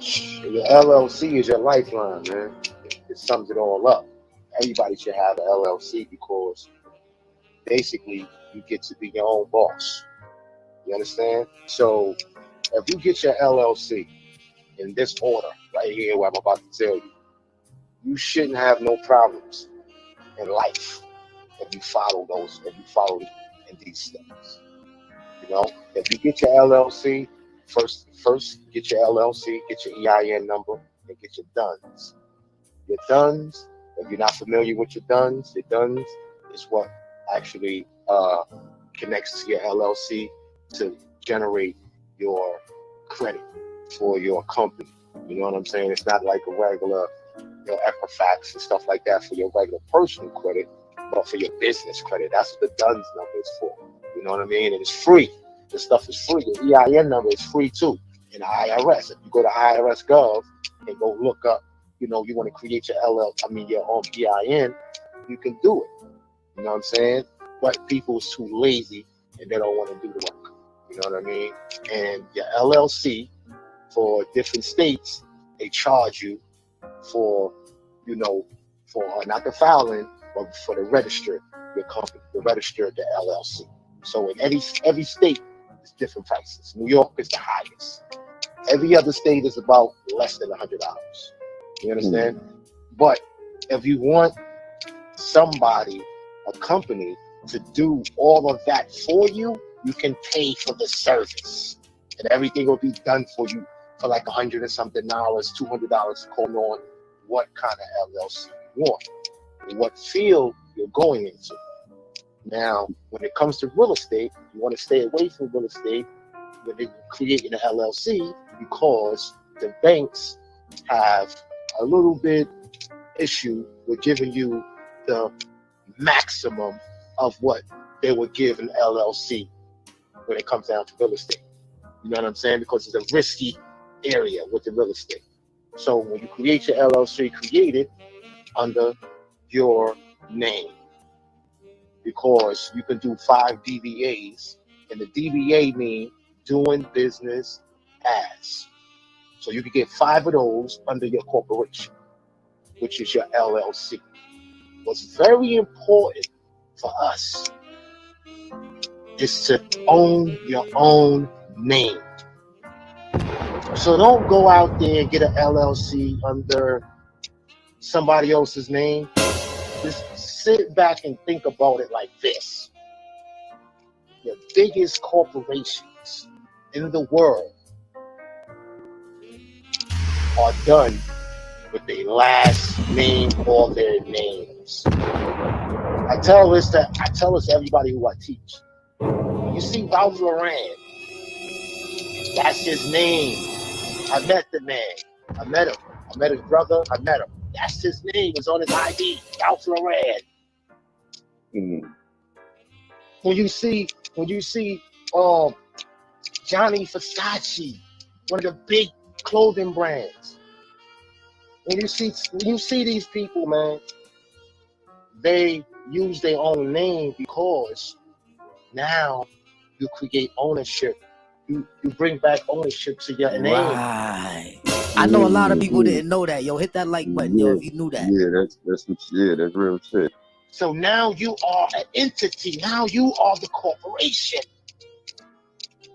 Your LLC is your lifeline, man. It sums it all up. Everybody should have an LLC because basically you get to be your own boss. You understand? So if you get your LLC in this order right here, what I'm about to tell you, you shouldn't have no problems in life if you follow those, if you follow in these steps. You know, if you get your LLC, first get your LLC, get your EIN number, and get your DUNS. Your DUNS, if you're not familiar with your DUNS is what actually connects to your LLC to generate your credit for your company. You know what I'm saying? It's not like a regular, Equifax and stuff like that for your regular personal credit, but for your business credit. That's what the DUNS number is for. You know what I mean? And it's free. This stuff is free. Your EIN number is free too in the IRS. If you go to IRS Gov and go look up, you want to create your your own EIN, you can do it. You know what I'm saying? But people is too lazy and they don't want to do the work. You know what I mean? And your LLC for different states, they charge you for, for not the filing, but for the register your company, the register the LLC. So in every state, it's different prices. New York is the highest. Every other state is about less than $100. You understand? But if you want somebody, a company, to do all of that for you, you can pay for the service, and everything will be done for you for like $100 and something, $200, depending on what kind of LLC you want, and what field you're going into. Now, when it comes to real estate, you want to stay away from real estate when you're creating an LLC because the banks have a little bit issue with giving you the maximum of what they would give an LLC when it comes down to real estate. You know what I'm saying? Because it's a risky area with the real estate. So when you create your LLC, create it under your name, because you can do 5 DBAs, and the DBA means doing business as. So you can get 5 of those under your corporation, which is your LLC. What's very important for us is to own your own name. So don't go out there and get an LLC under somebody else's name. Just sit back and think about it like this. The biggest corporations in the world are done with their last name or their names. I tell this to everybody who I teach. You see Ralph Lauren, that's his name. I met the man. I met him. I met his brother. I met him. That's his name. It's on his ID. Ralph Lauren. When you see Johnny Versace, one of the big clothing brands. When you see these people, man, they use their own name because now you create ownership. You bring back ownership to your name. Right. I know a lot of people didn't know that. Yo, hit that like button, yo, if you knew that. Yeah, that's real shit. So now you are an entity. Now you are the corporation.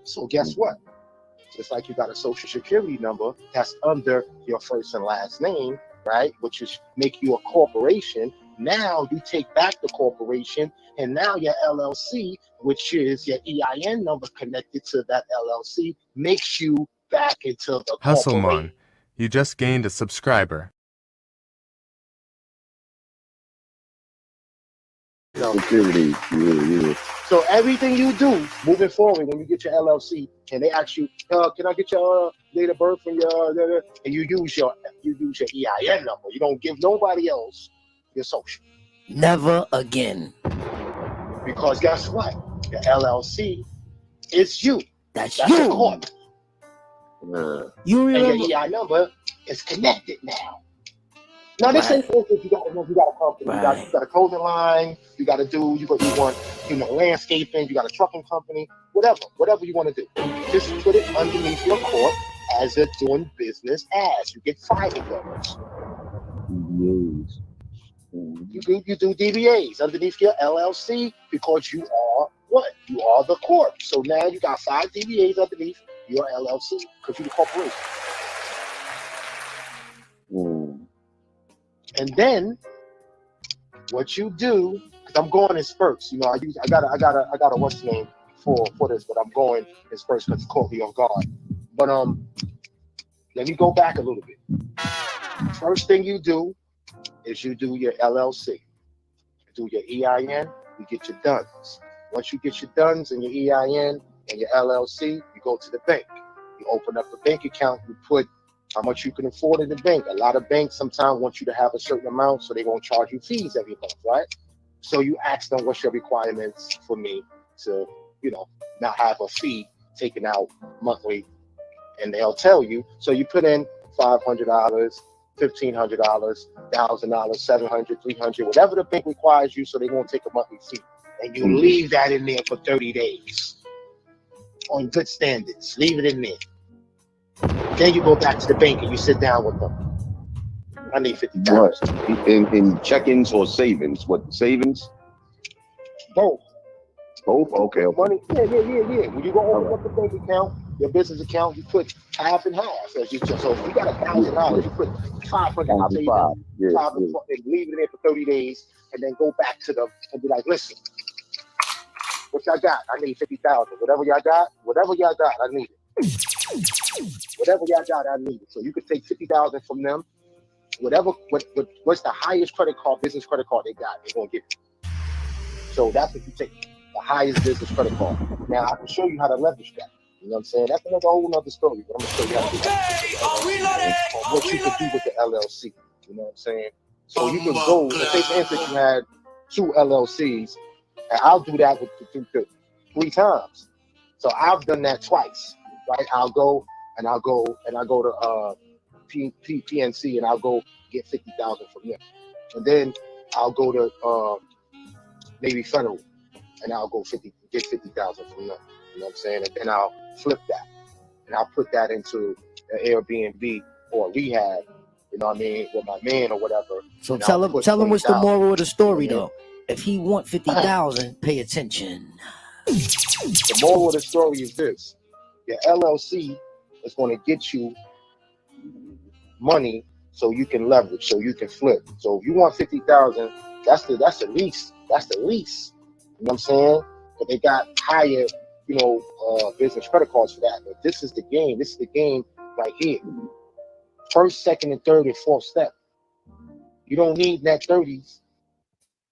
So guess what? Just like you got a social security number that's under your first and last name, right? Which is make you a corporation. Now you take back the corporation, and now your LLC, which is your EIN number connected to that LLC, makes you back into the Hustlemon, you just gained a subscriber. Security, yeah. So everything you do moving forward, when you get your LLC, and they ask you, "Can I get your date of birth and your," and you use your EIN number. You don't give nobody else your social. Never again. Because guess what? Your LLC is you. That's your you. corp. You remember? And your EIN number is connected now. Now this ain't if you got a company, you got a clothing line, you want landscaping, you got a trucking company, whatever you want to do. Just put it underneath your corp, as a doing business as. You get fired those. Yes. You do DBAs underneath your LLC because you are what? You are the corp. So now you got 5 DBAs underneath your LLC because you're the corporation. And then what you do, because I'm going in spurts. You know, I got a what's the name for this, but I'm going in spurts because it caught me off guard. But let me go back a little bit. First thing you do is you do your LLC. You do your EIN, you get your DUNS. Once you get your DUNS and your EIN and your LLC, you go to the bank. You open up a bank account, you put how much you can afford in the bank. A lot of banks sometimes want you to have a certain amount, so they won't charge you fees every month, right? So you ask them, what's your requirements for me to, you know, not have a fee taken out monthly, and they'll tell you. So you put in $500, $1,500, $1,000, $700, $300, whatever the bank requires you, so they won't take a monthly fee. And you leave that in there for 30 days on good standards. Leave it in there. Then you go back to the bank and you sit down with them. I need $50. What? In check-ins or savings? What, savings? Both. Both? Okay. Money. Yeah. When you go open up the bank account, your business account, you put half and half. So if you got $1,000, you put $500 and leave it in there for 30 days, and then go back to them and be like, listen, what y'all got? I need $50,000. Whatever y'all got, I need it. Whatever y'all got, I need it. So you could take $50,000 from them. What's the highest credit card, business credit card they got, they're gonna give you. So that's what you take, the highest business credit card. Now I can show you how to leverage that. You know what I'm saying? That's another whole other story, but I'm gonna show you how to do that. What you can do with the LLC. You know what I'm saying? So you can go, say for instance you had 2 LLCs, and I'll do that with 3 times. So I've done that twice, right? I'll go to PNC and I'll go get $50,000 from them. And then I'll go to maybe Federal and I'll go get $50,000 from them. You know what I'm saying? And then I'll flip that and I'll put that into an Airbnb or a rehab, you know what I mean, with my man or whatever. So tell him what's the moral of the story though. If he want 50,000, pay attention. The moral of the story is this: your LLC is going to get you money so you can leverage, so you can flip. So if you want 50,000, that's the least. That's the least. You know what I'm saying? But they got higher, business credit cards for that. But this is the game. This is the game right here. First, second, and third, and fourth step. You don't need net 30s,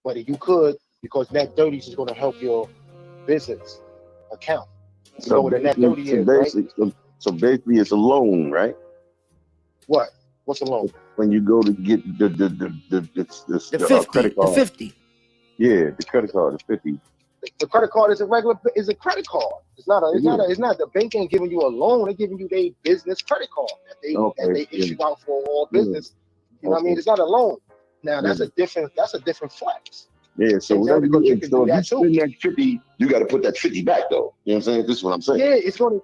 but you could, because net 30s is going to help your business account. You know what a net 30 is, right? So basically, it's a loan, right? What? What's a loan? When you go to get the 50, credit card. the 50. Yeah, the credit card is 50. The credit card is a credit card. It's not the bank ain't giving you a loan. They're giving you their business credit card that they issue out for all business. You know what I mean? It's not a loan. Now that's a different flex. Yeah, so whatever you spend that 50, you got to put that 50 back though. You know what I'm saying? This is what I'm saying. Yeah, it's gonna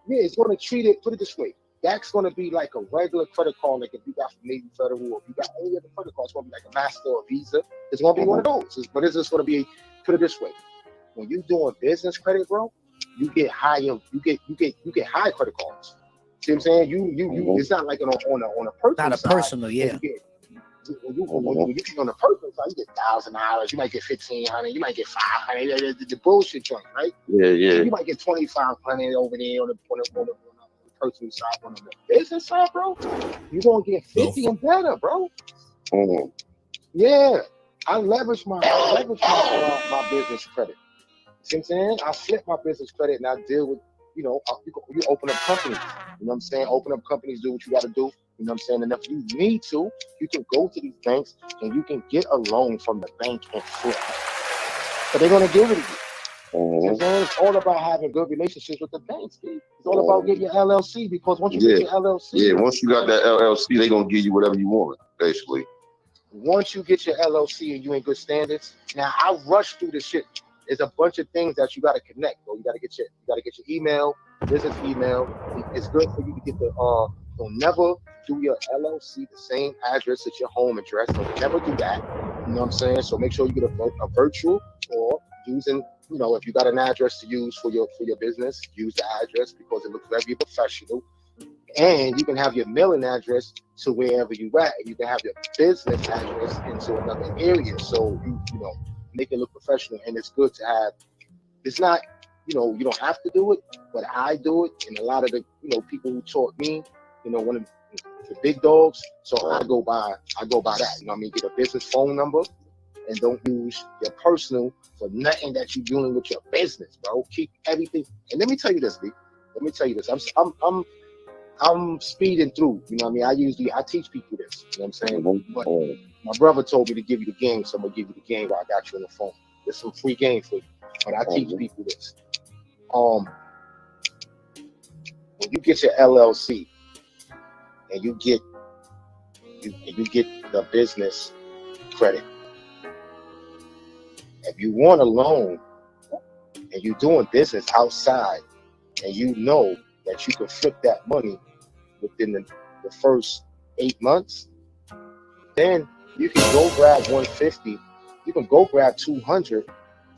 treat it. Put it this way. That's gonna be like a regular credit card, like if you got from Navy Federal, or if you got any other credit card, it's gonna be like a Master or Visa. It's gonna be one of those. But it's just gonna be. Put it this way. When you doing business credit, bro, you get higher. You get high credit cards. See what I'm saying? You. It's not like on a personal. Not a side. personal, yeah. When you get on the personal side, you get $1,000. You might get $1,500. You might get $500. The bullshit joint, right? Yeah. You might get $2,500 over there on the personal side. On the business side, bro, you gonna get 50 and better, bro. Yeah, I leverage my business credit. See what I'm saying? I flip my business credit and I deal with, you open up companies. You know what I'm saying? Open up companies, do what you got to do. You know what I'm saying? And if you need to, you can go to these banks and you can get a loan from the bank and flip. But they're going to give it to you. It's all about having good relationships with the banks, dude. It's all about getting your LLC, because once you get your LLC. Yeah, once you got that LLC, they're going to give you whatever you want, basically. Once you get your LLC and you in good standards, now I rush through this shit. There's a bunch of things that you got to connect, bro. You got to get your email, business email. It's good for you to get the don't never do your LLC the same address as your home address. Don't never do that. You know what I'm saying? So make sure you get a virtual, or using, if you got an address to use for your business, use the address because it looks very professional. And you can have your mailing address to wherever you at, and you can have your business address into another area. So you know make it look professional, and it's good to have. It's not, you don't have to do it, but I do it, and a lot of the people who taught me, one of the big dogs. So I go by that. You know what I mean? Get a business phone number, and don't use your personal for nothing that you're doing with your business, bro. Keep everything. And let me tell you this, B. Let me tell you this. I'm speeding through. You know what I mean? I teach people this. You know what I'm saying? But my brother told me to give you the game, so I'm gonna give you the game while I got you on the phone. There's some free game for you. But I teach people this. When you get your LLC and you get the business credit, if you want a loan and you're doing business outside and you know that you can flip that money within the first 8 months, then you can go grab 150, you can go grab 200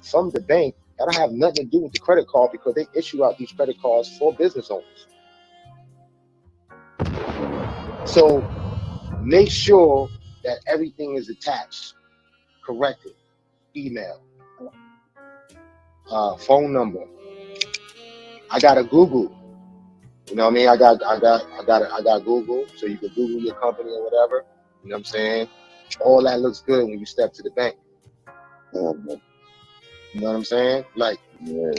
from the bank. That don't have nothing to do with the credit card, because they issue out these credit cards for business owners. So make sure that everything is attached correctly. Email, phone number. I got a Google. You know what I mean? I got Google, so you can Google your company or whatever. You know what I'm saying? All that looks good when you step to the bank. You know what I'm saying? Like,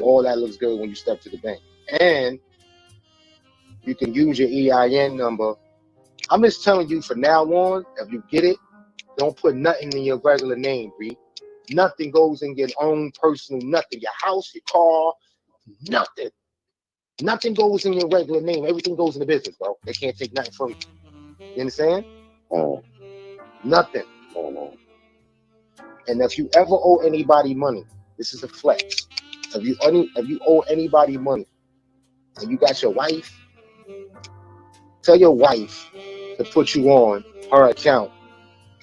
all that looks good when you step to the bank. And you can use your EIN number. I'm just telling you, from now on, if you get it, don't put nothing in your regular name, B. Nothing goes in your own personal, nothing. Your house, your car, nothing. Nothing goes in your regular name. Everything goes in the business, bro. They can't take nothing from you. You understand? Nothing. And if you ever owe anybody money, this is a flex. If you owe anybody money and you got your wife, tell your wife to put you on her account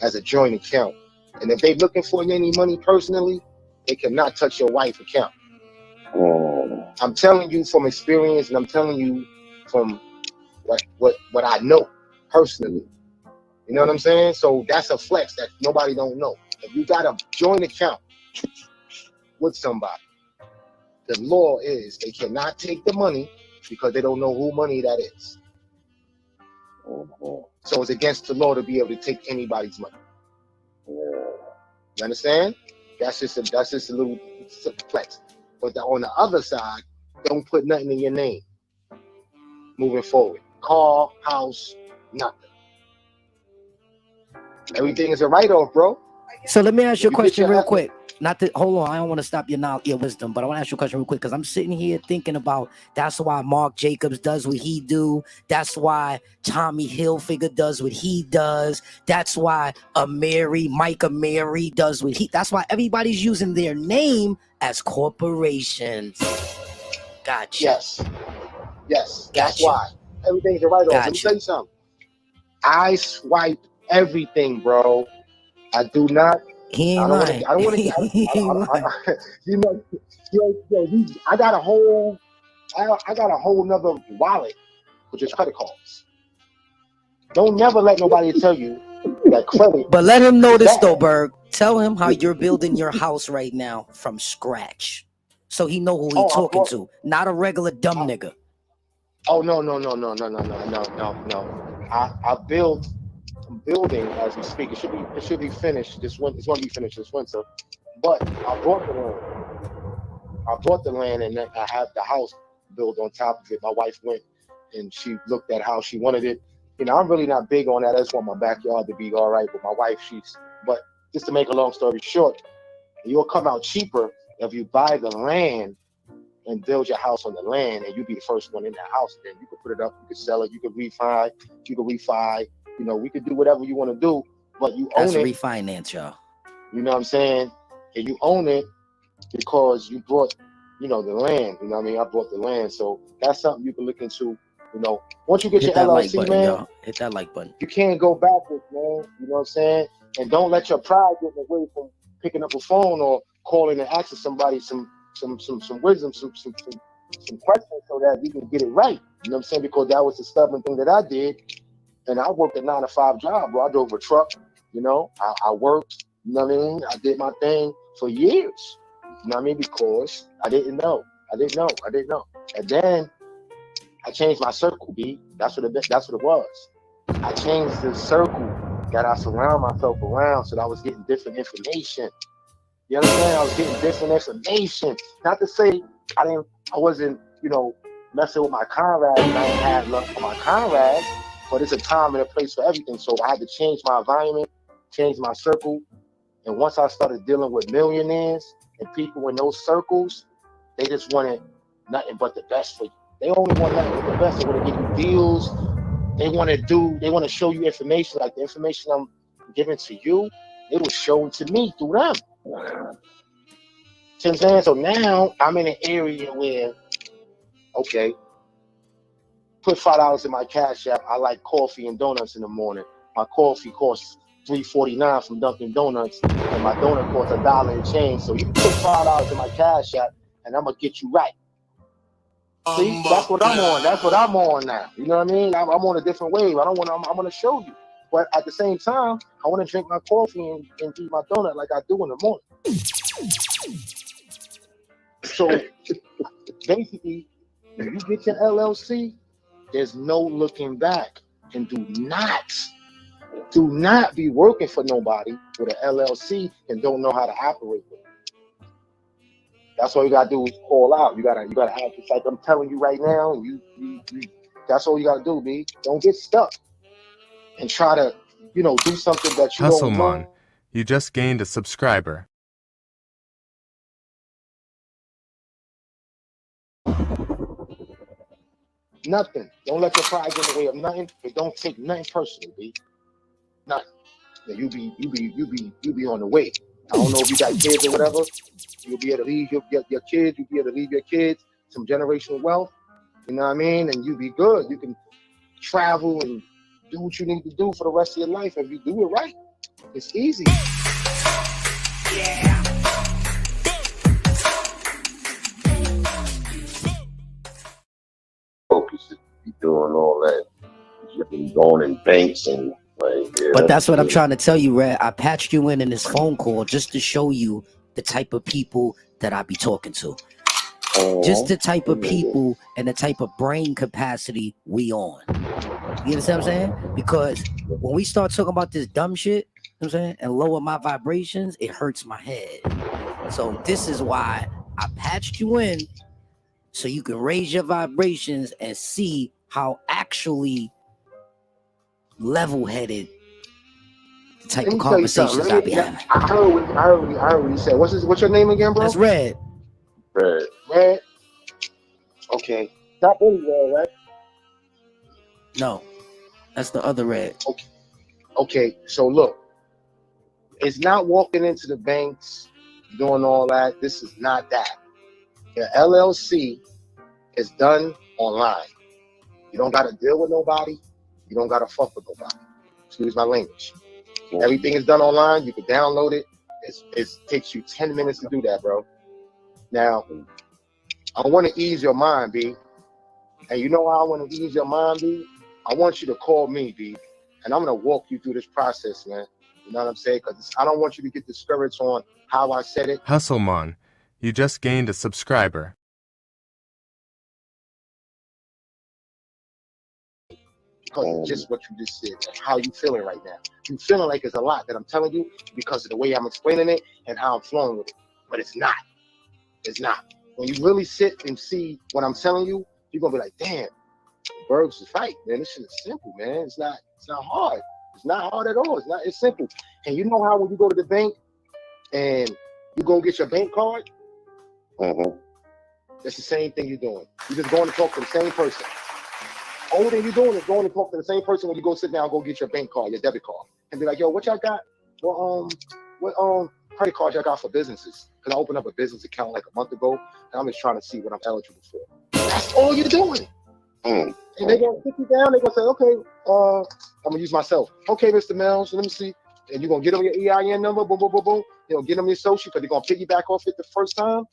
as a joint account. And if they're looking for any money personally, they cannot touch your wife's account. I'm telling you from experience, and I'm telling you from what I know personally. You know what I'm saying? So that's a flex that nobody don't know. If you got a joint account with somebody, the law is they cannot take the money because they don't know who money that is. So it's against the law to be able to take anybody's money. You understand? That's just a little flex. But on the other side, don't put nothing in your name. Moving forward, car, house, nothing. Everything is a write-off, bro. So let me ask you a question real quick. Hold on, I don't want to stop your wisdom, but I want to ask you a question real quick, because I'm sitting here thinking about that's why Mark Jacobs does what he do. That's why Tommy Hilfiger does what he does. That's why Mike Amiri does what he. That's why everybody's using their name as corporations. Gotcha. Yes. That's why everything's a write-off. Let me tell you something. I swipe everything, bro. I do not. He ain't lying. I don't want to. I got a whole nother wallet with just credit cards. Don't never let nobody tell you that credit. But let him know this though, Berg. Tell him how you're building your house right now from scratch, so he know who he's talking to, not a regular dumb nigga. Oh no. I'm building as we speak. It should be finished this winter. It's going to be finished this winter. But I bought the land, and then I have the house built on top of it. My wife went and she looked at how she wanted it. I'm really not big on that. I just want my backyard to be all right. But my wife, but just to make a long story short, you'll come out cheaper if you buy the land and build your house on the land, and you be the first one in that house. Then you can put it up, you can sell it, you can refi. We could do whatever you want to do, but you own it. That's refinance, y'all. You know what I'm saying? And you own it because you brought the land. You know what I mean? I bought the land, so that's something you can look into. Once you get Hit your that like LLC, button, man, y'all. Hit that like button. you can't go backwards, man. You know what I'm saying? And don't let your pride get away from picking up a phone or calling and asking somebody some wisdom, some questions so that you can get it right. You know what I'm saying? Because that was the stubborn thing that I did. And I worked a 9-to-5 job, bro. I drove a truck, I worked, you know what I mean? I did my thing for years. You know what I mean? Because I didn't know. And then I changed my circle, B. That's what it was. I changed the circle that I surround myself around so that I was getting different information. You understand? I was getting different information. Not to say I wasn't, messing with my comrades and I didn't have love for my comrades, but it's a time and a place for everything. So I had to change my environment, change my circle. And once I started dealing with millionaires and people in those circles, they just wanted nothing but the best for you. They only want nothing but the best. They want to give you deals. They want to show you information, like the information I'm giving to you, it was shown to me through them. So now I'm in an area where, okay, put $5 in my Cash App. I like coffee and donuts in the morning. My coffee costs $3.49 from Dunkin' Donuts, and my donut costs $1 and change. So you can put $5 in my Cash App, and I'm gonna get you right. See, that's what I'm on. That's what I'm on now. You know what I mean? I'm on a different wave. I'm gonna show you. But at the same time, I want to drink my coffee and eat my donut like I do in the morning. So basically, when you get your LLC, there's no looking back. And do not be working for nobody with an LLC and don't know how to operate with it. That's all you gotta do is call out. You gotta have, just like I'm telling you right now. You that's all you gotta do, B. Don't get stuck and try to, do something that you don't know. Hustlemon, you just gained a subscriber. Nothing. Don't let your pride get in the way of nothing. But don't take nothing personal, B. Nothing. You be on the way. I don't know if you got kids or whatever. You'll be able to leave your kids. You'll be able to leave your kids some generational wealth. You know what I mean? And you be good. You can travel and do what you need to do for the rest of your life. If you do it right, it's easy. Yeah. Focus be doing all that. You've been going in banks and But that's what I'm trying to tell you, Red. I patched you in this phone call just to show you the type of people that I be talking to. Just the type of people and the type of brain capacity we on. You understand what I'm saying? Because when we start talking about this dumb shit, you know what I'm saying, and lower my vibrations, it hurts my head. So this is why I patched you in so you can raise your vibrations and see how actually level-headed the type of conversations I be having. I heard what you said. What's your name again, bro? That's Red. Red. Okay. Not really Red, right? No, that's the other Red. Okay. So look, it's not walking into the banks, doing all that. This is not that. Your LLC is done online. You don't got to deal with nobody. You don't got to fuck with nobody. Excuse my language. Everything is done online. You can download it. It takes you 10 minutes to do that, bro. Now, I want to ease your mind, B. And you know how I want to ease your mind, B? I want you to call me, B. And I'm going to walk you through this process, man. You know what I'm saying? Because I don't want you to get discouraged on how I said it. Hustlemon, you just gained a subscriber. Because it's just what you just said, how you feeling right now. You feeling like it's a lot that I'm telling you because of the way I'm explaining it and how I'm flowing with it. But it's not. It's not. When you really sit and see what I'm telling you, you're gonna be like, damn, Bergs is right, man. This shit is simple, man. It's not hard. It's not hard at all. It's simple. And you know how when you go to the bank and you go get your bank card, that's the same thing you're doing. You're just going to talk to the same person. Only thing you're doing is going to talk to the same person when you go sit down and go get your bank card, your debit card, and be like, yo, what y'all got? Well, credit cards I got for businesses. Because I opened up a business account like a month ago, and I'm just trying to see what I'm eligible for. That's all you're doing. And they're going to sit you down. They're going to say, okay, I'm going to use myself. Okay, Mr. Mills, let me see. And you're going to get them your EIN number, boom, boom, boom, boom. They're going to get them your social because they're going to piggyback off it the first time.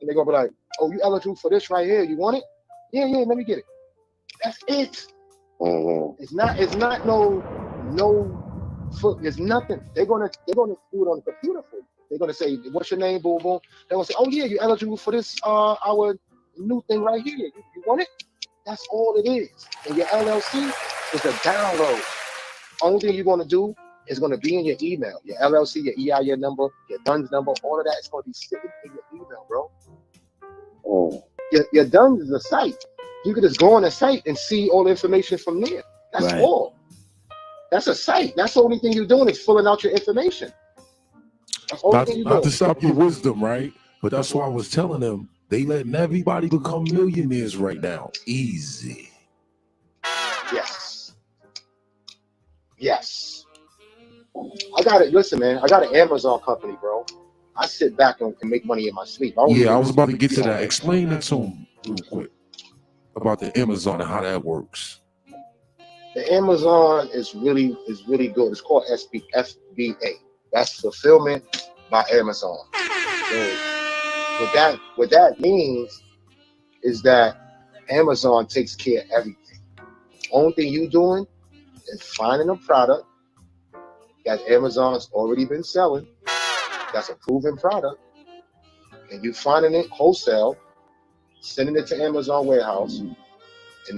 And they're going to be like, oh, you eligible for this right here. You want it? Yeah, let me get it. That's it. It's not there's nothing. They're gonna do it on the computer for you. They're gonna say, what's your name, boom, boom. They're gonna say, oh yeah, you're eligible for this our new thing right here. You want it? That's all it is. And your LLC is a download. Only thing you're gonna do is gonna be in your email. Your LLC, your EIN number, your DUNS number, all of that is gonna be sitting in your email, bro. Your DUNS is a site. You can just go on a site and see all the information from there. That's all. That's a site. That's the only thing you're doing is filling out your information. That's all not to stop your wisdom, right? But that's why I was telling them they letting everybody become millionaires right now. Easy. Yes. I got it. Listen, man, I got an Amazon company, bro. I sit back and make money in my sleep. I was about to get to that. Explain it to them real quick about the Amazon and how that works. The Amazon is really good. It's called FBA. That's fulfillment by Amazon. So what that means is that Amazon takes care of everything. Only thing you doing is finding a product that Amazon's already been selling. That's a proven product, and you finding it wholesale, sending it to Amazon warehouse, and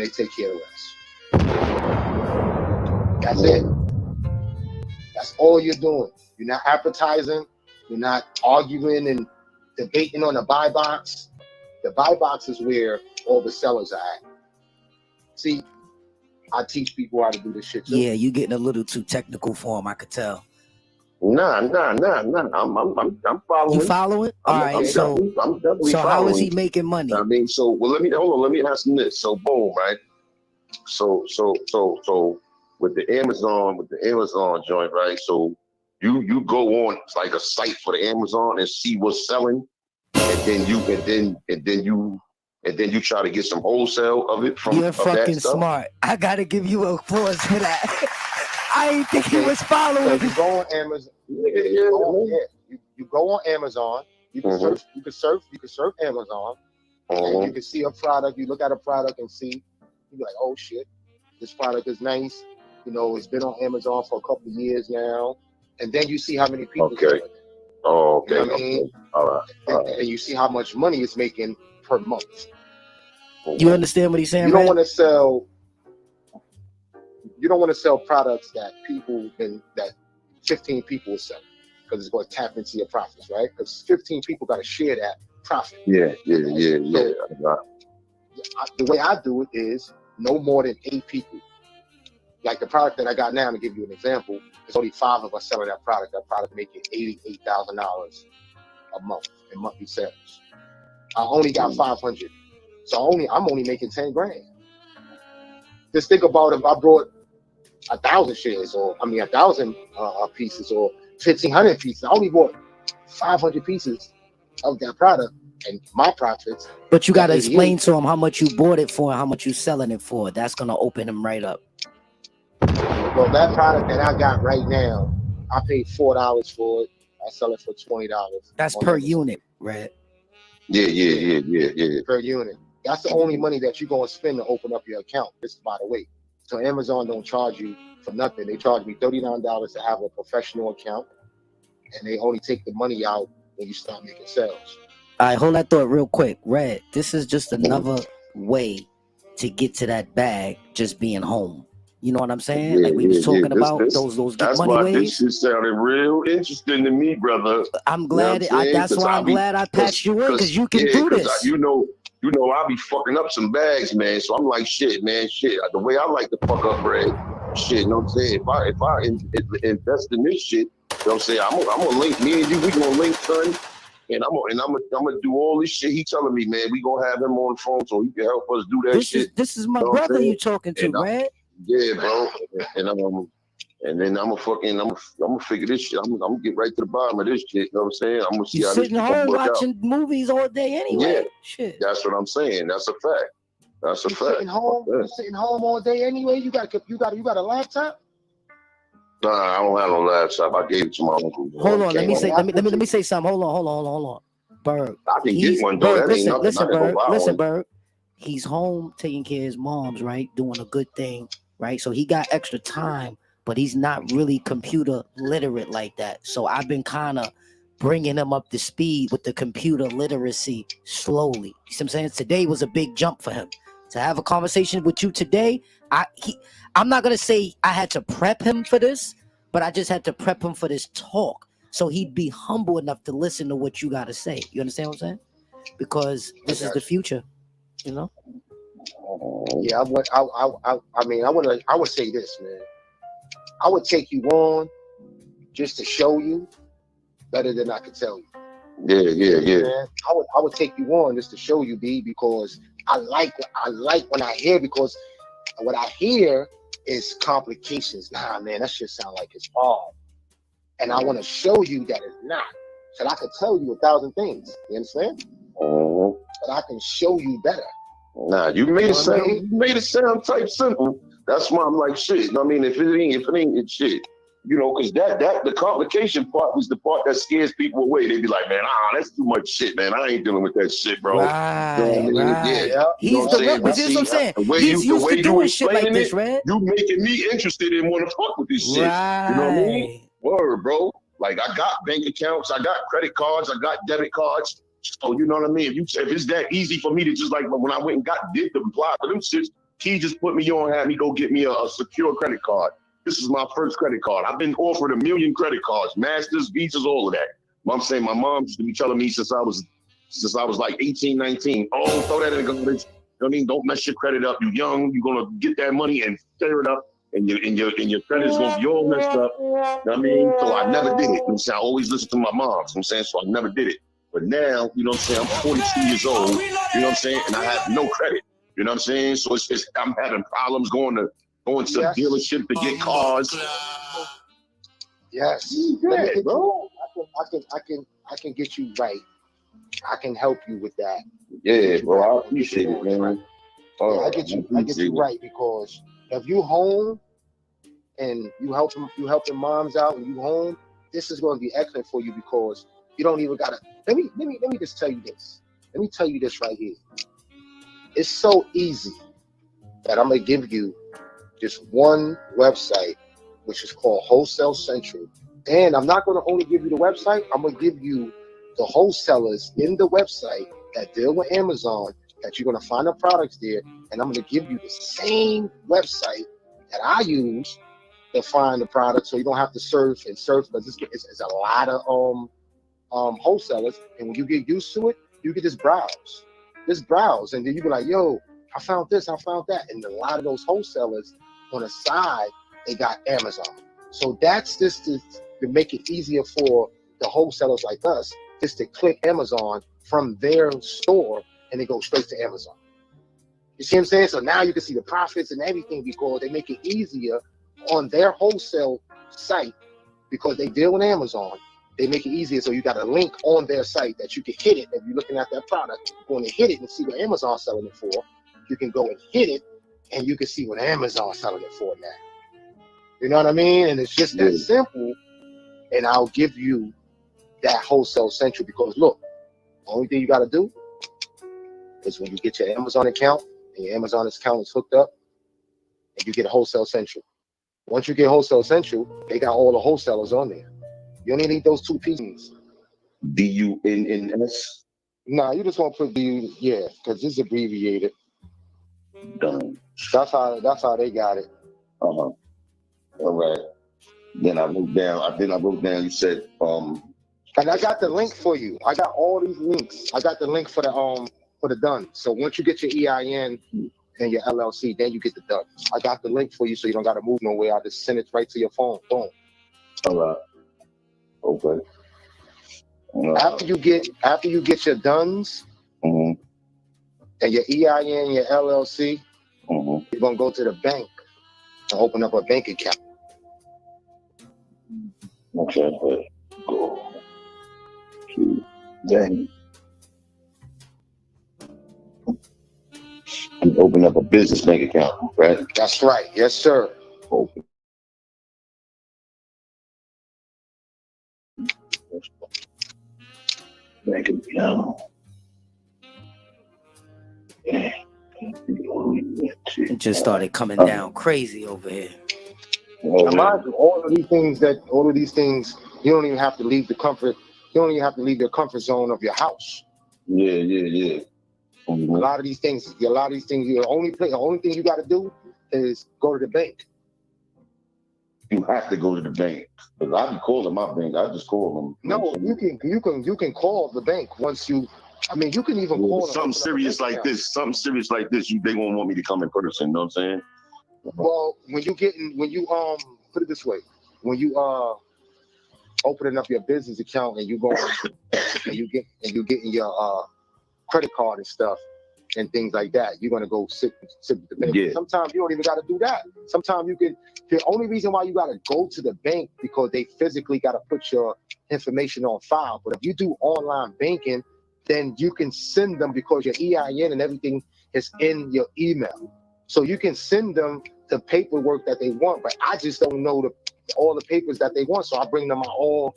they take care of the rest. That's it. That's all you're doing. You're not advertising. You're not arguing and debating on the buy box. The buy box is where all the sellers are at. See, I teach people how to do this shit too. Yeah, you getting a little too technical for him, I could tell. Nah. I'm following. You following? All right. I'm definitely so following. How is he making money? I mean, let me ask him this. So boom, right? So with the Amazon joint, right? So you go on like a site for the Amazon and see what's selling, and then you try to get some wholesale of it from. You're fucking smart. I gotta give you a pause for that. I ain't think he was following. So you go on Amazon. You go on Amazon. You can surf. You can surf Amazon, and you can see a product. You look at a product and see. You be like, oh shit, this product is nice. You know, it's been on Amazon for a couple of years now, and then you see how many people. Okay. Oh, okay. You know what I mean? All right. And you see how much money it's making per month. You understand what he's saying? You don't want to sell. You don't want to sell products that 15 people will sell, because it's going to tap into your profits, right? Because 15 people got to share that profit. Yeah. The way I do it is no more than 8 people. Like the product that I got now, to give you an example, there's only 5 of us selling that product. That product making $88,000 a month in monthly sales. I only got 500, so I'm only making 10 grand. Just think about if I brought 1,000 shares, or 1,000 pieces, or 1,500 pieces. I only bought 500 pieces of that product, and my profits. But you got to explain to him how much you bought it for and how much you selling it for. That's gonna open him right up. Well, that product that I got right now, I paid $4 for it. I sell it for $20. That's per unit, right? Yeah. Per unit. That's the only money that you're going to spend to open up your account. Just by the way. So Amazon don't charge you for nothing. They charge me $39 to have a professional account, and they only take the money out when you start making sales. All right, hold that thought real quick. Red, this is just another way to get to that bag, just being home. You know what I'm saying? Like we was talking about those get money ways. This shit sounded real interesting to me, brother. I'm glad. That's why I'm glad I patched you in, because you can do this. You know, I be fucking up some bags, man. So I'm like, shit, man, shit. The way I like to fuck up bread, shit. You know what I'm saying? If I invest in this shit, you know what I'm saying? I'm gonna link me and you. We gonna link, son. And I'm gonna do all this shit. He telling me, man, we gonna have him on the phone so he can help us do that shit. This is my brother you talking to, Red. Yeah, bro. And And then I'm gonna figure this shit. I'm gonna get right to the bottom of this shit. You know what I'm saying? I'm gonna see You how this sitting shit gonna home work out. watching movies all day anyway. Yeah. Shit. That's what I'm saying. That's a fact. That's a You fact. sitting home. Yeah. You sitting home all day anyway. You got a laptop. Nah, I don't have no laptop. I gave it to my uncle. Hold on, let me Okay, say something. Hold on. Berg. I can get one though. Berg, That ain't nothing. listen, I can go Berg. buy Listen, one. Berg. He's home taking care of his mom's, right? Doing a good thing, right? So he got extra time, but he's not really computer literate like that. So I've been kind of bringing him up to speed with the computer literacy slowly. You see what I'm saying? Today was a big jump for him. To have a conversation with you today, I'm not gonna say I had to prep him for this, but I just had to prep him for this talk. So he'd be humble enough to listen to what you gotta say. You understand what I'm saying? Because this is the future, you know? Yeah, I would say this, man. I would take you on just to show you better than I could tell you. Yeah. Man, I would take you on just to show you, B, because I like when I hear, because what I hear is complications. Nah, man, that shit sound like it's hard. And I want to show you that it's not. So I could tell you 1,000 things. You understand? But I can show you better. Nah, you made it sound type simple. That's why I'm like shit. You know what I mean? If it ain't, it's shit. You know, because that the complication part was the part that scares people away. They be like, man, that's too much shit, man. I ain't dealing with that shit, bro. Right, you know what I mean? right. Yeah. He's You know what the I'm saying? but this is what I'm saying. He's used to doing shit like this, right? You making me interested in want to fuck with this shit. Right. You know what I mean? Word, bro. Like I got bank accounts, I got credit cards, I got debit cards. So you know what I mean? If it's that easy for me to just like when I went and did the apply for them shits, he just put me on, had me go get me a secure credit card. This is my first credit card. I've been offered 1 million credit cards, Masters, Visas, all of that. I'm saying my mom used to be telling me since I was like 18, 19, oh, throw that in the garbage. You know what I mean? Don't mess your credit up. You're young. You're gonna get that money and stir it up, and your credit's gonna be all messed up. You know what I mean? So I never did it. You know what I'm saying? I always listened to my mom. You know what I'm saying? So I never did it. But now, you know what I'm saying? I'm 42 years old. You know what I'm saying? And I have no credit. You know what I'm saying? So it's I'm having problems going to dealership to get cars. Yes. Yeah, bro. I can get you right. I can help you with that. Yeah, bro. I appreciate it, man. Right. Yeah, I get you right, because if you home and you helping moms out and you home, this is going to be excellent for you, because you don't even gotta. Let me just tell you this. Let me tell you this right here. It's so easy that I'm gonna give you just one website, which is called Wholesale Central. And I'm not going to only give you the website, I'm going to give you the wholesalers in the website that deal with Amazon, that you're going to find the products there. And I'm going to give you the same website that I use to find the product, so you don't have to search, because it's a lot of wholesalers. And when you get used to it, you can just browse. And then you be like, yo, I found this, I found that. And a lot of those wholesalers on the side, they got Amazon. So that's just to make it easier for the wholesalers like us, just to click Amazon from their store and they go straight to Amazon. You see what I'm saying? So now you can see the profits and everything, because they make it easier on their wholesale site, because they deal with Amazon. They make it easier, so you got a link on their site that you can hit it. If you're looking at that product, you're going to hit it and see what Amazon's selling it for. You can go and hit it, and you can see what Amazon's selling it for now. You know what I mean? And it's just that simple. And I'll give you that Wholesale Central, because look, the only thing you got to do is when you get your Amazon account and your Amazon account is hooked up, and you get a Wholesale Central. Once you get Wholesale Central, they got all the wholesalers on there. You only need those two pieces. DUNNS. Nah, you just want to put because it's abbreviated. Done. That's how they got it. All right. Then I wrote down. You said and I got the link for you. I got all these links. I got the link for the done. So once you get your EIN and your LLC, then you get the done. I got the link for you, so you don't got to move nowhere. I just send it right to your phone. Boom. All right. Okay. After you get your duns and your EIN, your LLC, you're gonna go to the bank and open up a bank account. Okay, let's go to then and open up a business bank account, right? That's right. Yes, sir. Open bank account. Yeah. It just started coming down crazy over here. Now, mind you, all of these things, you don't even have to leave the comfort. You don't even have to leave your comfort zone of your house. Yeah. A lot of these things, the only thing you got to do is go to the bank. You have to go to the bank. Because I be calling my bank. I just call them. No, you can call the bank once you. I mean, you can even call them. Something serious like this. They won't want me to come in person. You know what I'm saying? Well, when you put it this way, when you opening up your business account and you go and you getting your credit card and stuff and things like that, you're gonna go sit with the bank. Yeah. Sometimes you don't even gotta do that. Sometimes you can. The only reason why you gotta go to the bank because they physically gotta put your information on file. But if you do online banking, then you can send them because your EIN and everything is in your email. So you can send them the paperwork that they want, but I just don't know all the papers that they want. So I bring them my whole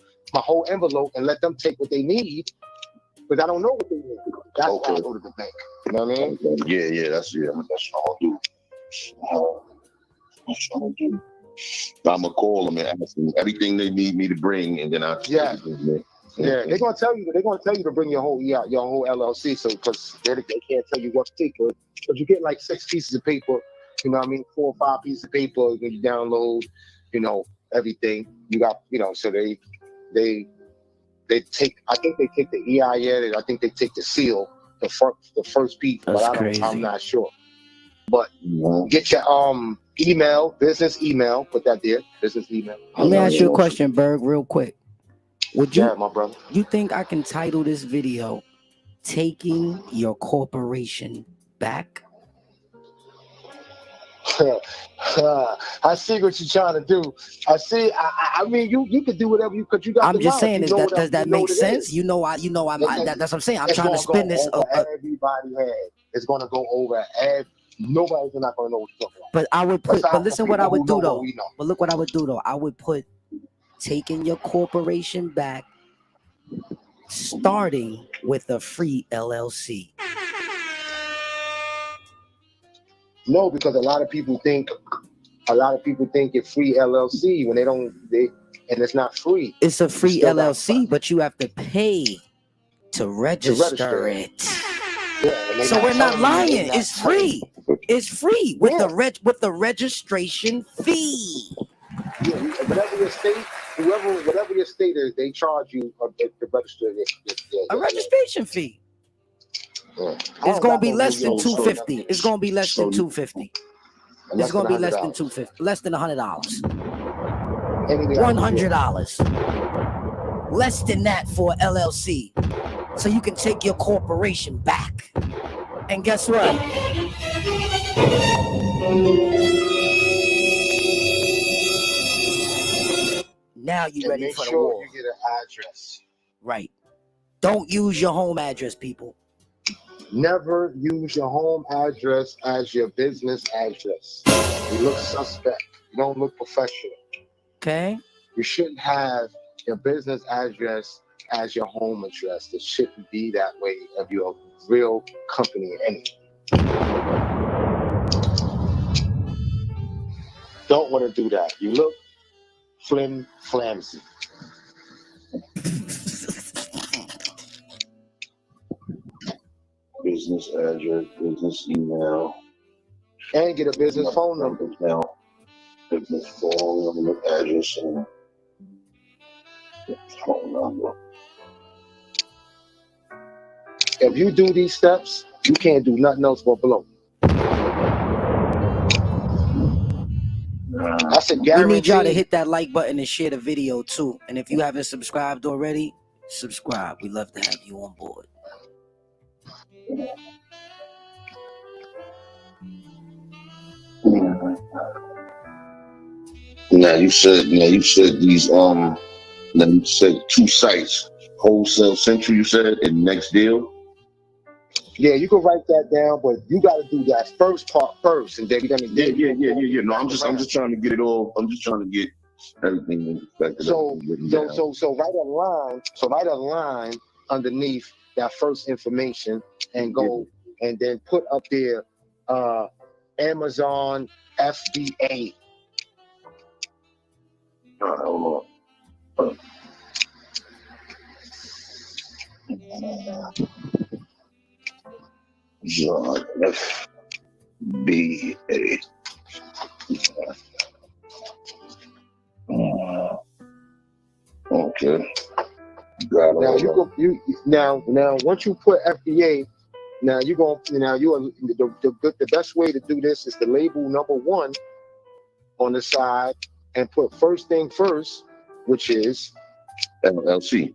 envelope and let them take what they need, because I don't know what they need. That's why I go to the bank. You know what I mean? Yeah. That's what I'll do. That's what I'll do. I'm gonna call them and ask them everything they need me to bring, and then Yeah, they're gonna tell you to bring your whole LLC. So because they can't tell you what paper, but you get like 6 pieces of paper. You know what I mean? 4 or 5 pieces of paper. When you download, everything you got. So they take. I think they take the EIN and I think they take the seal, the first piece. That's but crazy. I'm not sure. But get your email, business email. Put that there, business email. Let me ask you a question, Berg, real quick. Would you, my brother? You think I can title this video "Taking Your Corporation Back"? I see what you're trying to do. I mean, you could do whatever you could. You got. I'm just saying, does that make sense? Is. That's what I'm saying. I'm It's trying to spin this. Everybody's head. It's gonna go over. Nobody's not gonna know what you're talking about. But I would put. But listen, what I would do though. We know. But look what I would do though. I would put "Taking Your Corporation Back," starting with a free LLC. No, because a lot of people think it's free LLC when and it's not free. It's a free LLC, but you have to pay to register it. Yeah, so we're not lying. It's free. It's free with the registration fee. Yeah, whatever your state is, they charge you to register a registration fee. Yeah. It's gonna be less than $250. It's gonna be less than $250. It's gonna be less than $250. Less than $100. $100. Less than that for LLC. So you can take your corporation back. And guess what? Now you ready for the war. You get an address. Right. Don't use your home address, people. Never use your home address as your business address. You look suspect. You don't look professional. Okay. You shouldn't have your business address as your home address. It shouldn't be that way if you're a real company anyway. Don't want to do that. You look flimsy. Business address, business email, and get a business phone number. Business phone number, address, and phone number. If you do these steps, you can't do nothing else but blow. That's a guarantee. We need y'all to hit that like button and share the video too. And if you haven't subscribed already, subscribe. We love to have you on board. Now you said these Let me say 2 sites. Wholesale Central, you said, and Next Deal. Yeah, you can write that down, but you got to do that first part first, and then we're gonna get. Yeah. No, I'm just trying to get it all. I'm just trying to get everything in perspective. So write a line underneath that first information and go and then put up there Amazon FBA. All right, hold on. John FBA. Okay. Got Now it. now once you put FBA, now you the best way to do this is to label number 1 on the side and put first thing first, which is LLC.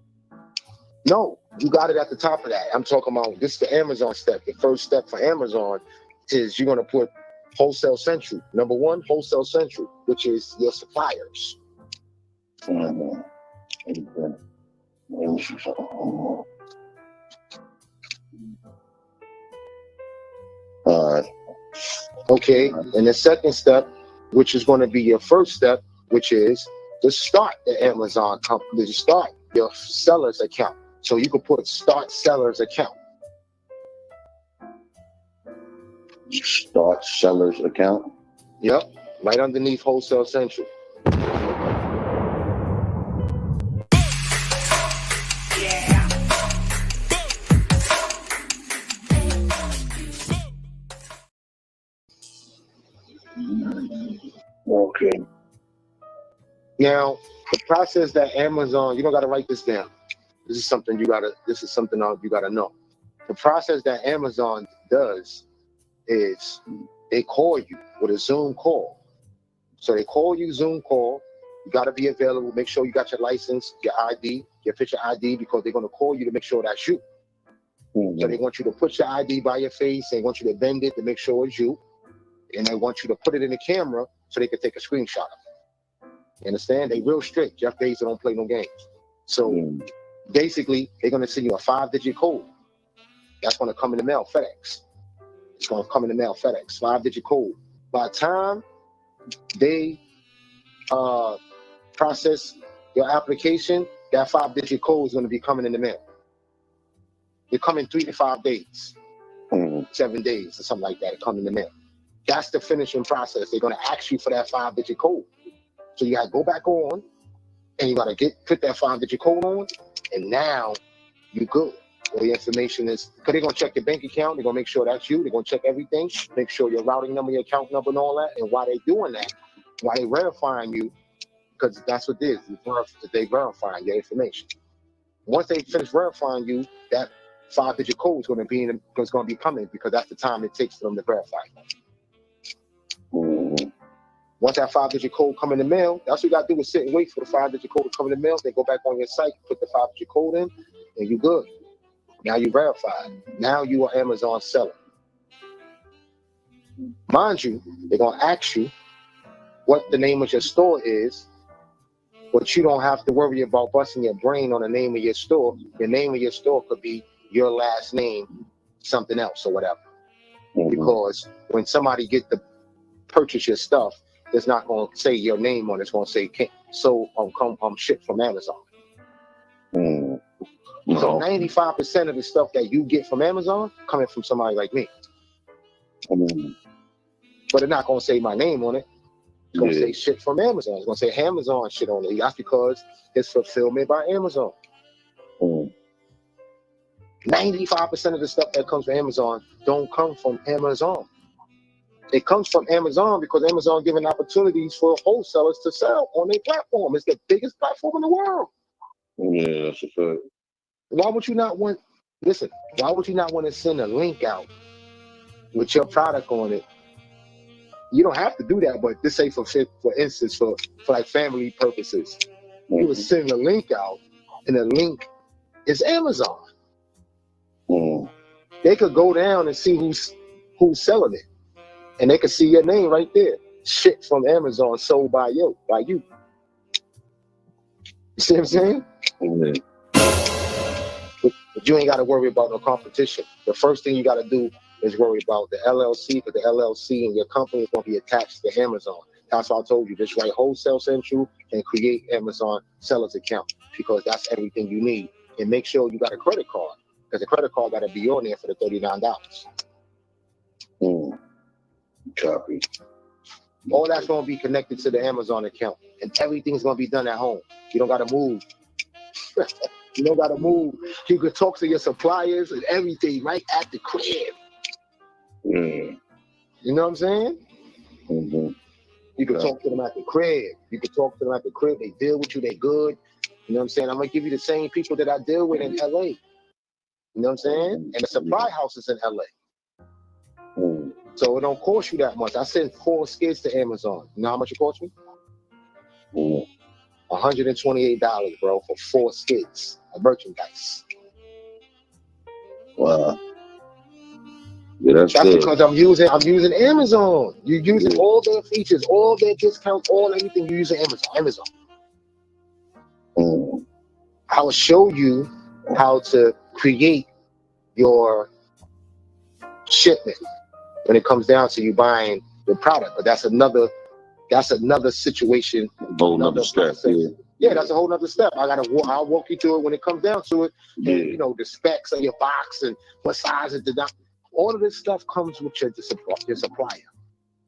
no, you got it at the top of that. I'm talking about this is the Amazon step. The first step for Amazon is you're gonna put Wholesale Central. Number 1, Wholesale Central, which is your suppliers. Okay. All right. Okay, and the second step, which is going to be your first step, which is to start the Amazon company, to start your seller's account. So you can put start seller's account. Start seller's account. Yep, right underneath Wholesale Central. Okay. Now, the process that Amazon, you don't got to write this down. This is something you gotta know. The process that Amazon does is they call you with a Zoom call. So they call you Zoom call. You got to be available. Make sure you got your license, your ID, your picture ID, because they're going to call you to make sure that's you. So they want you to put your ID by your face. They want you to bend it to make sure it's you. And they want you to put it in the camera so they can take a screenshot of it. You understand? They real strict. Jeff Bezos don't play no games. So basically, they're going to send you a 5-digit code. That's going to come in the mail, FedEx. It's going to come in the mail, FedEx, 5-digit code. By the time they process your application, that 5-digit code is going to be coming in the mail. They come in 3 to 5 days, 7 days or something like that. It come in the mail. That's the finishing process. They're going to ask you for that 5-digit code. So you got to go back on, and you got to put that 5-digit code on, and now you're good. All the information is, because they're going to check your bank account. They're going to make sure that's you. They're going to check everything, make sure your routing number, your account number, and all that. And while they're doing that, while they're verifying you, because that's what it is, they verifying your information. Once they finish verifying you, that 5-digit code is going to be coming, because that's the time it takes for them to verify you. Once that 5-digit code come in the mail, that's what you got to do is sit and wait for the 5-digit code to come in the mail. They go back on your site, put the 5-digit code in, and you're good. Now you verified. Now you are Amazon seller. Mind you, they're going to ask you what the name of your store is, but you don't have to worry about busting your brain on the name of your store. Your name of your store could be your last name, something else or whatever. Because when somebody get to purchase your stuff, it's not going to say your name on it. It's going to say shipped from Amazon. So 95% of the stuff that you get from Amazon coming from somebody like me. But it's not going to say my name on it. It's going to say shit from Amazon. It's going to say Amazon shit on it. That's because it's fulfillment by Amazon. 95% of the stuff that comes from Amazon don't come from Amazon. It comes from Amazon because Amazon giving opportunities for wholesalers to sell on their platform. It's the biggest platform in the world. Yeah, that's a fact. Why would you not want to send a link out with your product on it? You don't have to do that, but this say for instance, for like family purposes, you would send a link out, and the link is Amazon. They could go down and see who's selling it, and they could see your name right there. Shit from Amazon sold by you. You see what I'm saying? Yeah. But you ain't got to worry about no competition. The first thing you got to do is worry about the LLC, because the LLC and your company is going to be attached to Amazon. That's why I told you, just write Wholesale Central and create Amazon seller's account, because that's everything you need. And make sure you got a credit card, because the credit card got to be on there for the $39. Copy. All that's going to be connected to the Amazon account, and everything's going to be done at home. You don't got to move. You don't got to move. You can talk to your suppliers and everything right at the crib. Yeah. You know what I'm saying? Mm-hmm. You can talk to them at the crib. You can talk to them at the crib. They deal with you. They good. You know what I'm saying? I'm going to give you the same people that I deal with in LA. You know what I'm saying? And the supply house is in LA. Mm-hmm. So it don't cost you that much. I sent 4 skids to Amazon. You know how much it cost me? Mm-hmm. $128, bro, for 4 skids of merchandise. Wow. Yeah, that's good. Because I'm using Amazon. You're using all their features, all their discounts, all everything. You're using Amazon. Mm-hmm. I will show you how to create your shipment when it comes down to you buying the product. But that's another situation. Whole nother step. Yeah, that's a whole nother step. I'll walk you through it when it comes down to it. Yeah. And, you know, the specs of your box and what size it did. All of this stuff comes with your supplier.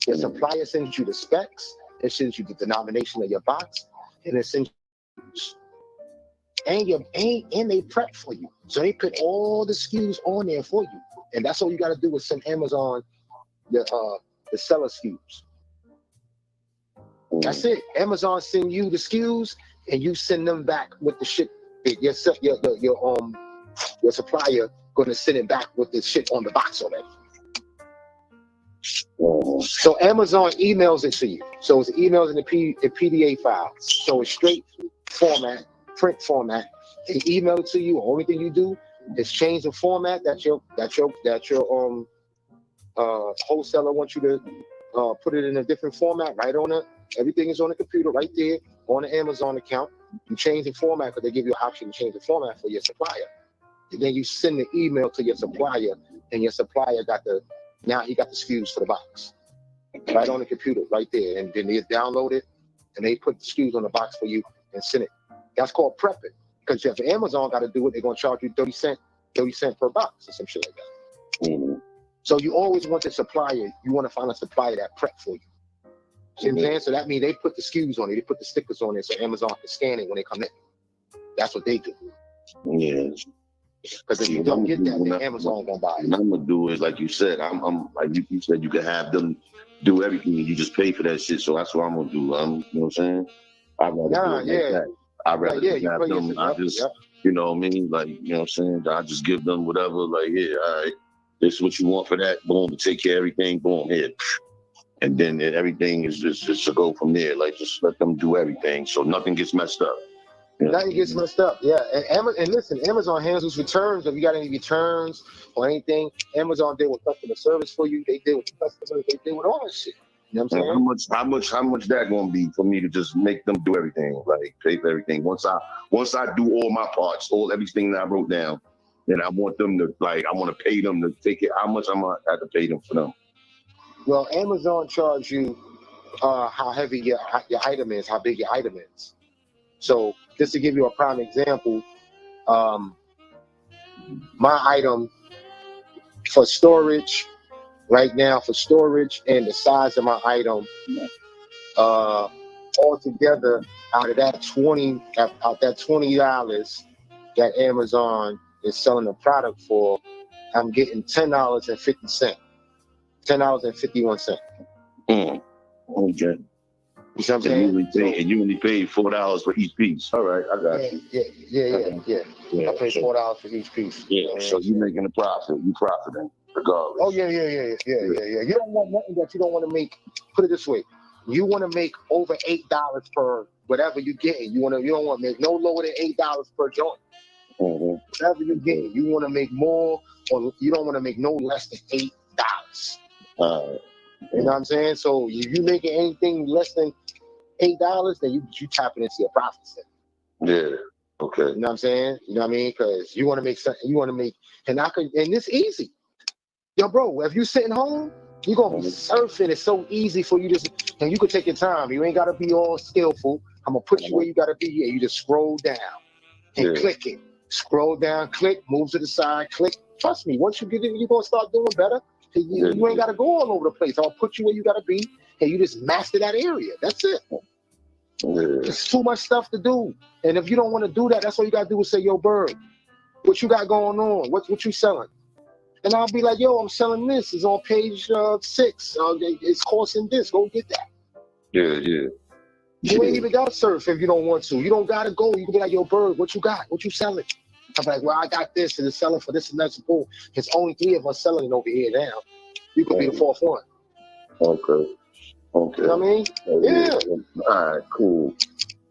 Your supplier sends you the specs. It sends you the denomination of your box, and it sends you, and they prep for you. So they put all the SKUs on there for you, and that's all you got to do is send Amazon the seller SKUs. That's it. Amazon send you the SKUs, and you send them back with the shit. Your supplier gonna send it back with the shit on the box already. So Amazon emails it to you. So it's emails in the PDA file. So it's straight format, print format. They email it to you. Only thing you do is change the format that your wholesaler wants you to put it in a different format. Right on it. Everything is on the computer right there on the Amazon account. You change the format because they give you an option to change the format for your supplier. And then you send the email to your supplier, and your supplier he got the SKUs for the box. Right on the computer, right there. And then they download it, and they put the SKUs on the box for you and send it. That's called prepping. Because if Amazon got to do it, they're going to charge you 30 cents per box or some shit like that. Mm-hmm. So you always want the supplier, you want to find a supplier that prep for you. See what I'm saying? So that means they put the SKUs on it, they put the stickers on it so Amazon can scan it when they come in. That's what they do. Yeah. Because if you don't get that, then Amazon gonna buy it. What I'm gonna do is, like you said, I'm like you said, you can have them do everything and you just pay for that shit. So that's what I'm gonna do. You know what I'm saying? I'd rather do it like that. I'd rather just have them. You know what I mean? Like, you know what I'm saying? I just give them whatever. Like, yeah, all right, this is what you want for that. Boom, take care of everything. Boom, here. And then everything is just to go from there. Like, just let them do everything so nothing gets messed up. Nothing gets messed up, yeah. And listen, Amazon handles returns. If you got any returns or anything, Amazon deal with customer service for you. They deal with customers. They deal with all that shit. You know what I'm saying? How much that gonna be for me to just make them do everything, like pay for everything? Once I do all my parts, everything that I wrote down, then I want them to I want to pay them to take it. How much I'm gonna have to pay them for them? Well, Amazon charge you how heavy your item is, how big your item is. So just to give you a prime example, my item for storage right now, and the size of my item, altogether out that $20 that Amazon is selling the product for, I'm getting $10.50, $10.51. Okay. You know what I'm saying? And you only paid $4 for each piece. All right, I got you. Yeah. I paid $4 for each piece. Yeah, so you're making a profit. You profiting regardless. Oh yeah. You don't want nothing that you don't want to make. Put it this way: you want to make over $8 per whatever you get. You don't want to make no lower than $8 per joint. Mm-hmm. Whatever you get, you want to make more, or you don't want to make no less than $8. You know what I'm saying? So if you making anything less than $8, then you tapping into your profit center. Yeah. Okay. You know what I'm saying? You know what I mean? Because you want to make something, and it's easy. Yo, bro, if you sitting home, you're going to be surfing. It's so easy for you and you can take your time. You ain't got to be all skillful. I'm going to put you where you got to be here. You just scroll down and click it. Scroll down, click, move to the side, click. Trust me, once you get it, you're going to start doing better. You ain't got to go all over the place. I'll put you where you got to be, and you just master that area. That's it. There's too much stuff to do. And if you don't want to do that, that's all you got to do is say, yo, Bird, what you got going on? What you selling? And I'll be like, yo, I'm selling this. It's on page 6. It's costing this. Go get that. Yeah. You ain't even got to surf if you don't want to. You don't got to go. You can be like, yo, Bird, what you got? What you selling? I'm like, well, I got this, and it's selling for this and that's cool. It's only 3 of us selling it over here now. You could be the 4th one. Okay. You know what I mean? Yeah. All right, cool.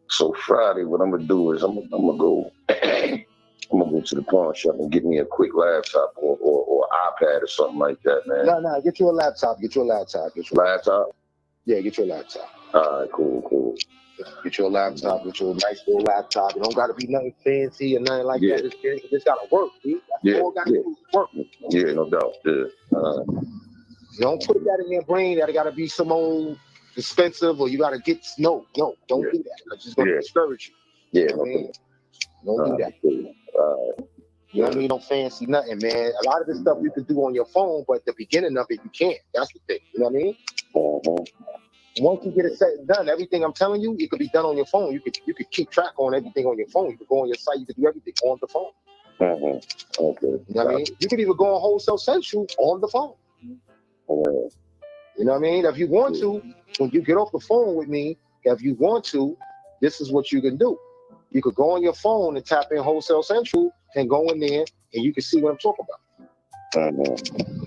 So Friday, what I'm gonna do is I'm gonna go to the pawn shop and get me a quick laptop or iPad or something like that, man. No, get you a laptop. Laptop? Yeah, get you a laptop. All right, cool. Get you a laptop. Get you a nice little laptop. It don't got to be nothing fancy or nothing like that. It just got to work, dude. That's all got to do is work. Yeah, no doubt. Yeah. Don't put that in your brain that it got to be some old expensive or you got to get. No, don't do that. It's just going to discourage you. Yeah, you know what I mean? Don't do that. You know what I mean? Don't fancy nothing, man. A lot of this stuff you can do on your phone, but the beginning of it, you can't. That's the thing. You know what I mean? Once you get it set and done, everything I'm telling you, it could be done on your phone. You could keep track on everything on your phone. You could go on your site. You could do everything on the phone. Okay. You know what I mean? You could even go on Wholesale Central on the phone. You know what I mean? If you want to, when you get off the phone with me, if you want to, this is what you can do. You could go on your phone and tap in Wholesale Central and go in there and you can see what I'm talking about.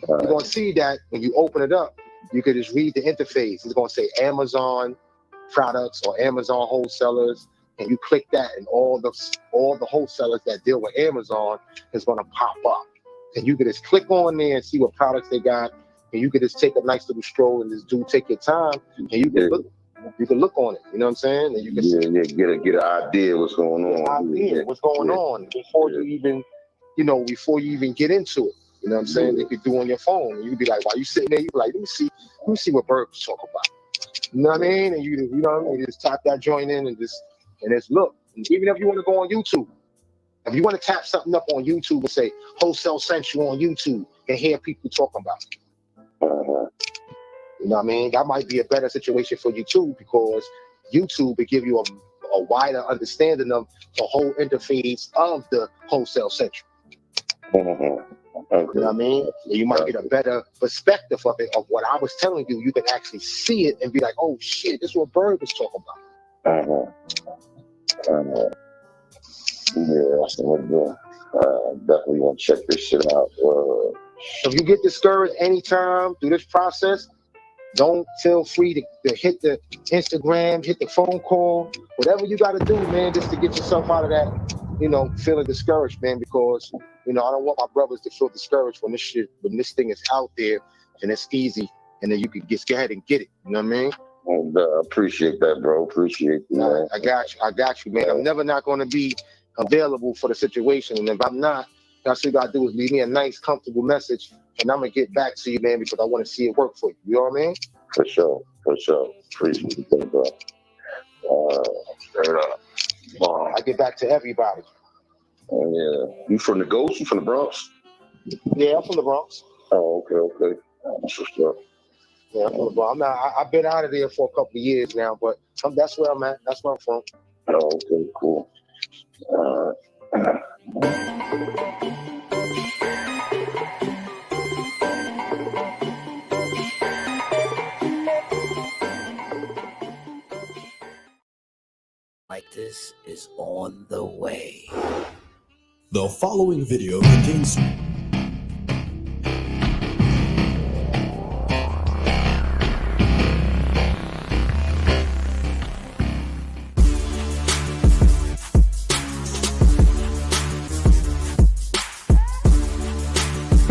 You're going to see that when you open it up, you could just read the interface. It's going to say Amazon products or Amazon wholesalers, and you click that, and all the wholesalers that deal with Amazon is going to pop up. And you could just click on there and see what products they got, and you could just take a nice little stroll and just take your time, and you can look. You can look on it. You know what I'm saying? And you can get an idea what's going on. What's going on before you even get into it. You know what I'm saying? You could do on your phone. And you could be like, while you sitting there, you be like, let me see what Bird was talking about. You know what I mean? And you know what I mean? You just tap that joint in and just look. And even if you want to go on YouTube, if you want to tap something up on YouTube and say Wholesale Central on YouTube and hear people talking about it. You know what I mean? That might be a better situation for you too, because YouTube will give you a wider understanding of the whole interface of the Wholesale Central. You know what I mean? You might get a better perspective of it, of what I was telling you. You can actually see it and be like, oh shit, this is what Bird was talking about. Yeah, that's what I'm doing. Definitely want to check this shit out. If you get discouraged anytime through this process, don't feel free to hit the Instagram, hit the phone call, whatever you got to do, man, just to get yourself out of that, feeling discouraged, man, because, I don't want my brothers to feel discouraged when this thing is out there and it's easy, and then you can just go ahead and get it. You know what I mean? And, appreciate that, bro. Appreciate you, man. I got you, man. I'm never not going to be available for the situation, and if I'm not, that's what you got to do is leave me a nice, comfortable message, and I'm going to get back to you, man, because I want to see it work for you. You know what I mean? For sure. Appreciate it, bro. Straight up. I get back to everybody. Yeah. You from the Ghost? You from the Bronx? Yeah, I'm from the Bronx. Oh, okay. That's what's up. Yeah, I'm from the Bronx. I've been out of there for a couple of years now, but that's where I'm at. That's where I'm from. Oh, okay, cool. Like this is on the way. The following video contains